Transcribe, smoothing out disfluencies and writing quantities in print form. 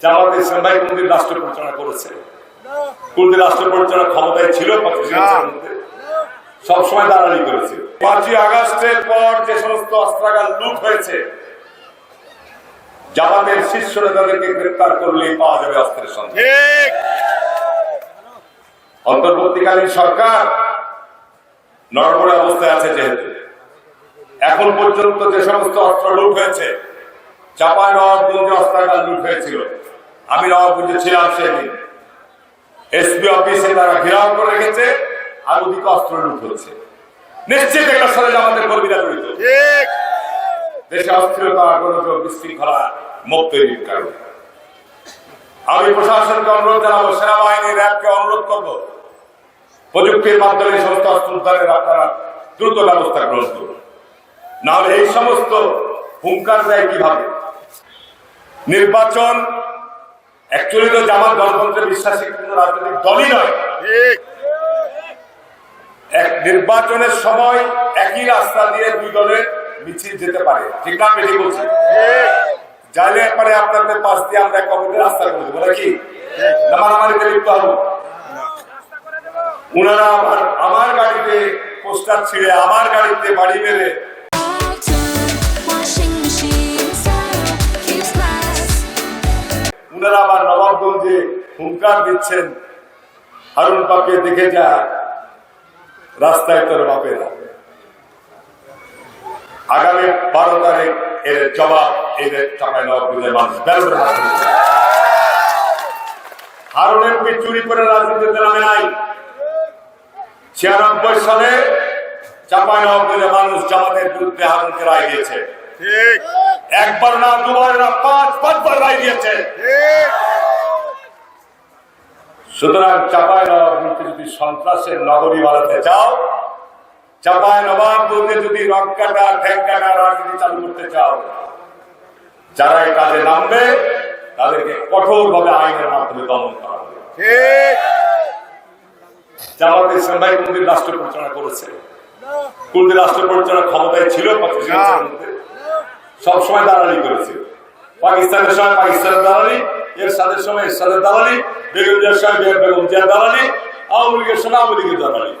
জামাত ইসলাম ভাই কোনদিন রাষ্ট্র পরিচালনা করেছে? কোনদিন রাষ্ট্র পরিচালনার ক্ষমতায় ছিল? সবসময় দালালি করেছে। 5ই আগস্টের পর যে সমস্ত অস্ত্রাগার লুট হয়েছে, জামাতের শীর্ষ নেতাদেরকে গ্রেফতার করলেই পাওয়া যাবে অস্ত্রের সন্ধান। অন্তর্বর্তীকালীন সরকার নড়বড়ে অবস্থায় আছে, যেহেতু এখন পর্যন্ত যে সমস্ত অস্ত্র লুট হয়েছে, চাঁপাইনবাবগঞ্জে অস্ত্রাগার লুট হয়েছিল, আমি নবাবগঞ্জে ছিলাম সেদিন, এসপি অফিসে তারা ঘেরাও করে রেখেছে, আর ওদিকে অস্ত্র লুট হচ্ছে। নিশ্চিত এটার সাথে আমাদের কর্মীরা জড়িত। দেশে অস্থিরতা, গোলযোগ, বিশৃঙ্খলা, মুখ তৈরির কারণে আমি প্রশাসনকে অনুরোধ জানাবো, সেনাবাহিনী, র্যাবকে অনুরোধ করবো, প্রযুক্তির মাধ্যমে সমস্ত অস্ত্র উদ্ধারের আপনারা দ্রুত ব্যবস্থা গ্রহণ করুন। নাহলে এই সমস্ত হুঙ্কার দেয় কিভাবে? নির্বাচন অ্যাকচুয়ালি তো জামাত গণতন্ত্রে বিশ্বাসী কোন রাজনৈতিক দলই নয়। এক নির্বাচনের সময় একই রাস্তা দিয়ে দুই দলের মিছিল যেতে পারে, ঠিক না? আমি বলছি যাইলে পারে আপনাদের পাশ দিয়ে আমরা কমিটির রাস্তা করে দেবো নাকি? মারামারিতে লিপ্ত হবো? উনারা আমার গাড়িতে পোস্টার ছিঁড়ে, আমার গাড়িতে বাড়ি মেরে, উনারা আবার নবাবগঞ্জে হুঙ্কার দিচ্ছেন, হারুন পাকে দেখে যা, রাস্তায় তোর বাপেরা। আগামী 12 তারিখ এর জবাব এই চাঁপাইনবাবগঞ্জের মানুষ বেরোবে। হারুনের চুরি করে রাজনীতিতে নামে নাই। 96 সালে চাঁপাইনবাবগঞ্জের মানুষ জামাতের বিরুদ্ধে হারুনকে রায় দিয়েছে। একবার না, দুবার না, 5-5বার রায় দিয়েছে। সুতরাং চাঁপাইনবাবগঞ্জে যদি সন্ত্রাসের নগরী বানাতে চাও, চাঁপাইনবাবগঞ্জে যদি রক কাটা, ঠ্যাং কাটা রাজনীতি চালু করতে চাও, যারা এই কাজে নামবে তাদেরকে কঠোরভাবে আইনের মাধ্যমে দমন করা হবে। জামাত ইসলাম ভাই কোনদিন রাষ্ট্র পরিচালনা করেছে? কোনদিন রাষ্ট্র পরিচালনার ক্ষমতায় ছিল? সবসময় দালালি করেছে। পাকিস্তানের সময় পাকিস্তানের দালালি, এরশাদের সময় এরশাদের দালালি, বেগম জিয়ার সময় বেগম জিয়ার দালালি, আওয়ামী লীগের সময় আওয়ামী লীগের দালালি।